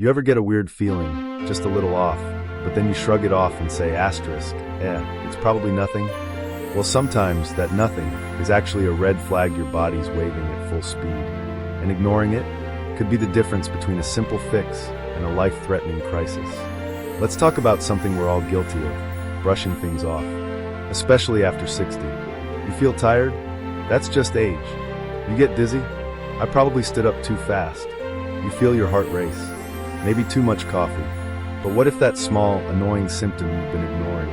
You ever get a weird feeling, just a little off, but then you shrug it off and say asterisk, it's probably nothing? Well, sometimes that nothing is actually a red flag your body's waving at full speed. And ignoring it could be the difference between a simple fix and a life-threatening crisis. Let's talk about something we're all guilty of, brushing things off, especially after 60. You feel tired? That's just age. You get dizzy? I probably stood up too fast. You feel your heart race. Maybe too much coffee. But what if that small, annoying symptom you've been ignoring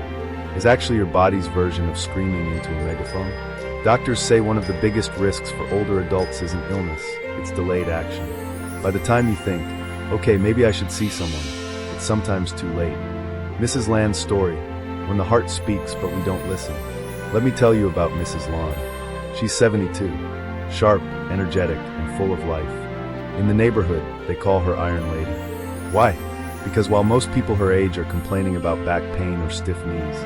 is actually your body's version of screaming into a megaphone? Doctors say one of the biggest risks for older adults isn't illness, it's delayed action. By the time you think, okay, maybe I should see someone, it's sometimes too late. Mrs. Land's story, when the heart speaks but we don't listen. Let me tell you about Mrs. Land. She's 72, sharp, energetic, and full of life. In the neighborhood, they call her Iron Lady. Why? Because while most people her age are complaining about back pain or stiff knees,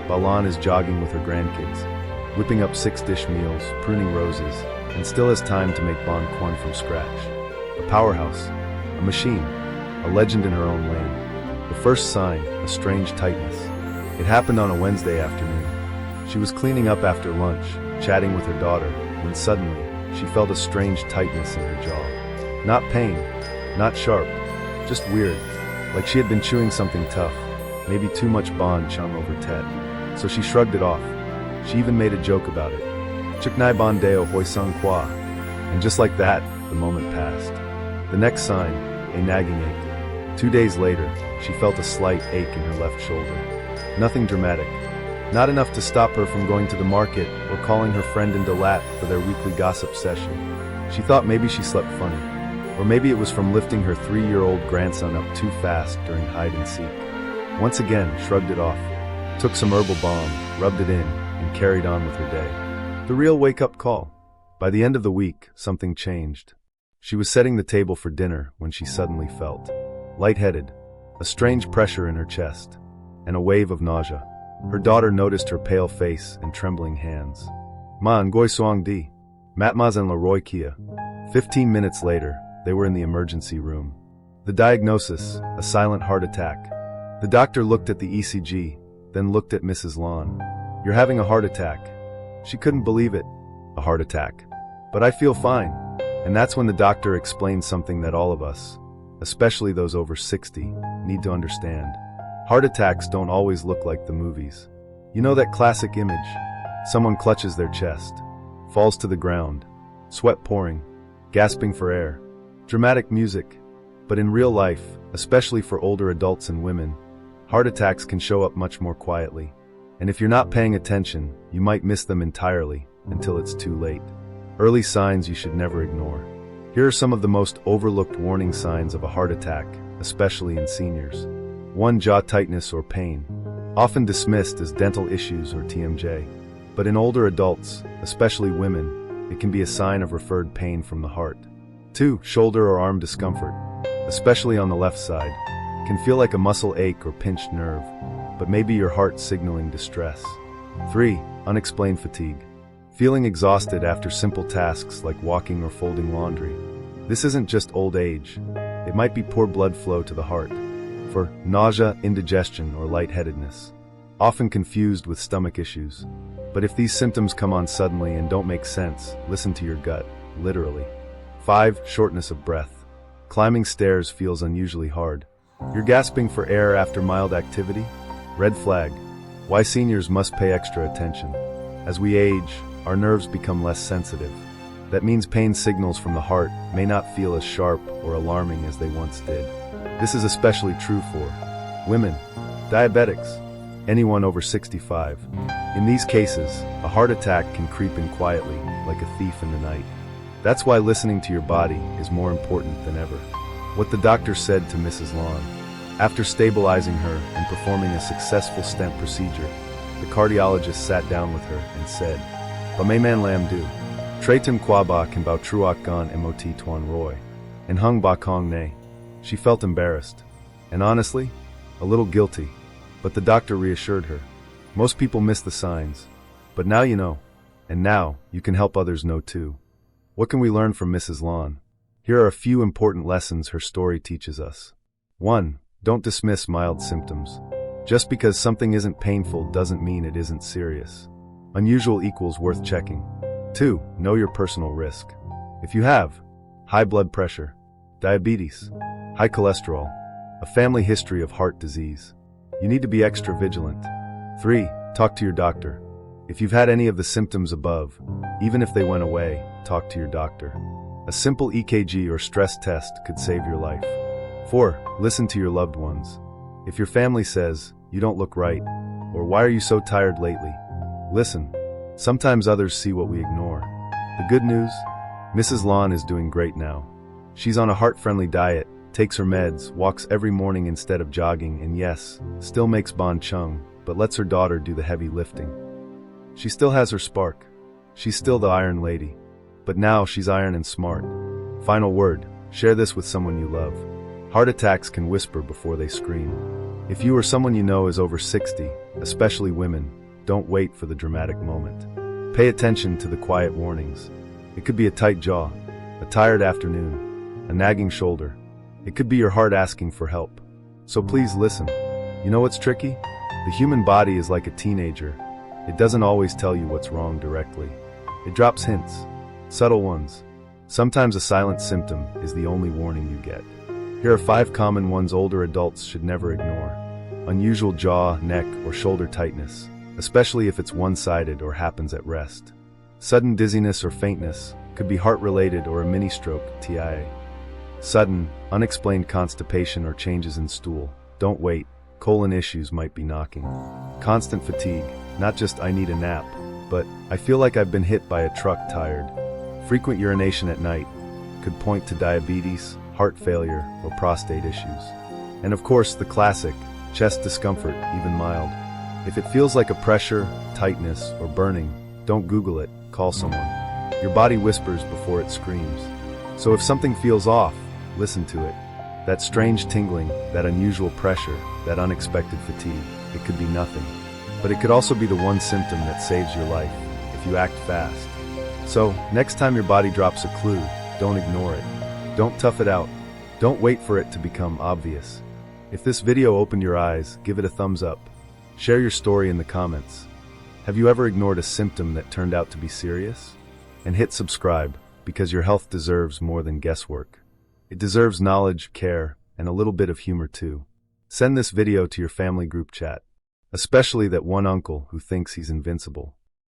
Balan is jogging with her grandkids, whipping up 6-dish meals, pruning roses, and still has time to make bon quan from scratch. A powerhouse, a machine, a legend in her own lane. The first sign, a strange tightness. It happened on a Wednesday afternoon. She was cleaning up after lunch, chatting with her daughter, when suddenly, she felt a strange tightness in her jaw. Not pain, not sharp, just weird, like she had been chewing something tough, maybe too much bon chum over tet. So she shrugged it off. She even made a joke about it. Chuknai bon deo hoi sung qua. And just like that, the moment passed. The next sign, a nagging ache. 2 days later, she felt a slight ache in her left shoulder. Nothing dramatic. Not enough to stop her from going to the market or calling her friend in Dalat for their weekly gossip session. She thought maybe she slept funny. Or maybe it was from lifting her 3-year-old grandson up too fast during hide and seek. Once again, shrugged it off. Took some herbal balm, rubbed it in, and carried on with her day. The real wake-up call. By the end of the week, something changed. She was setting the table for dinner when she suddenly felt lightheaded, a strange pressure in her chest, and a wave of nausea. Her daughter noticed her pale face and trembling hands. Ma ngoy suang di. Matmaz and Leroy Kia. 15 minutes later, they were in the emergency room. The diagnosis, a silent heart attack. The doctor looked at the ECG, then looked at Mrs. Lon. You're having a heart attack. She couldn't believe it. A heart attack. But I feel fine. And that's when the doctor explained something that all of us, especially those over 60, need to understand. Heart attacks don't always look like the movies. You know that classic image? Someone clutches their chest, falls to the ground, sweat pouring, gasping for air. Dramatic music. But in real life, especially for older adults and women, heart attacks can show up much more quietly. And if you're not paying attention, you might miss them entirely until it's too late. Early signs you should never ignore. Here are some of the most overlooked warning signs of a heart attack, especially in seniors. 1. Jaw tightness or pain. Often dismissed as dental issues or TMJ. But in older adults, especially women, it can be a sign of referred pain from the heart. 2. Shoulder or arm discomfort, especially on the left side. Can feel like a muscle ache or pinched nerve, but maybe your heart signaling distress. 3. Unexplained fatigue. Feeling exhausted after simple tasks like walking or folding laundry. This isn't just old age. It might be poor blood flow to the heart. For nausea, indigestion, or lightheadedness. Often confused with stomach issues. But if these symptoms come on suddenly and don't make sense, listen to your gut, literally. 5. Shortness of breath. Climbing stairs feels unusually hard. You're gasping for air after mild activity? Red flag. Why seniors must pay extra attention. As we age, our nerves become less sensitive. That means pain signals from the heart may not feel as sharp or alarming as they once did. This is especially true for women, diabetics, anyone over 65. In these cases, a heart attack can creep in quietly, like a thief in the night. That's why listening to your body is more important than ever. What the doctor said to Mrs. Lon. After stabilizing her and performing a successful stent procedure, the cardiologist sat down with her and said, "Bamayman lam du. Tretim kwaba kan bao truak gan mot tuan roy. And hung ba kong ne." She felt embarrassed. And honestly, a little guilty. But the doctor reassured her. Most people miss the signs. But now you know. And now, you can help others know too. What can we learn from Mrs. Lon? Here are a few important lessons her story teaches us. 1. Don't dismiss mild symptoms. Just because something isn't painful doesn't mean it isn't serious. Unusual equals worth checking. 2. Know your personal risk. If you have high blood pressure, diabetes, high cholesterol, a family history of heart disease, you need to be extra vigilant. 3. Talk to your doctor. If you've had any of the symptoms above, even if they went away, talk to your doctor. A simple EKG or stress test could save your life. 4. Listen to your loved ones. If your family says, "You don't look right," or "Why are you so tired lately?" listen. Sometimes others see what we ignore. The good news? Mrs. Lon is doing great now. She's on a heart-friendly diet, takes her meds, walks every morning instead of jogging, and yes, still makes bon chung, but lets her daughter do the heavy lifting. She still has her spark. She's still the iron lady. But now she's iron and smart. Final word, share this with someone you love. Heart attacks can whisper before they scream. If you or someone you know is over 60, especially women, don't wait for the dramatic moment. Pay attention to the quiet warnings. It could be a tight jaw, a tired afternoon, a nagging shoulder. It could be your heart asking for help. So please listen. You know what's tricky? The human body is like a teenager. It doesn't always tell you what's wrong directly. It drops hints, subtle ones. Sometimes a silent symptom is the only warning you get. Here are 5 common ones older adults should never ignore. Unusual jaw, neck, or shoulder tightness, especially if it's one-sided or happens at rest. Sudden dizziness or faintness, could be heart-related or a mini-stroke, TIA. Sudden, unexplained constipation or changes in stool. Don't wait, colon issues might be knocking. Constant fatigue, not just "I need a nap," but "I feel like I've been hit by a truck tired." Frequent urination at night could point to diabetes, heart failure, or prostate issues. And of course, the classic, chest discomfort, even mild. If it feels like a pressure, tightness, or burning, don't Google it, call someone. Your body whispers before it screams. So if something feels off, listen to it. That strange tingling, that unusual pressure, that unexpected fatigue, it could be nothing. But it could also be the one symptom that saves your life, if you act fast. So, next time your body drops a clue, don't ignore it. Don't tough it out. Don't wait for it to become obvious. If this video opened your eyes, give it a thumbs up. Share your story in the comments. Have you ever ignored a symptom that turned out to be serious? And hit subscribe, because your health deserves more than guesswork. It deserves knowledge, care, and a little bit of humor too. Send this video to your family group chat, especially that one uncle who thinks he's invincible.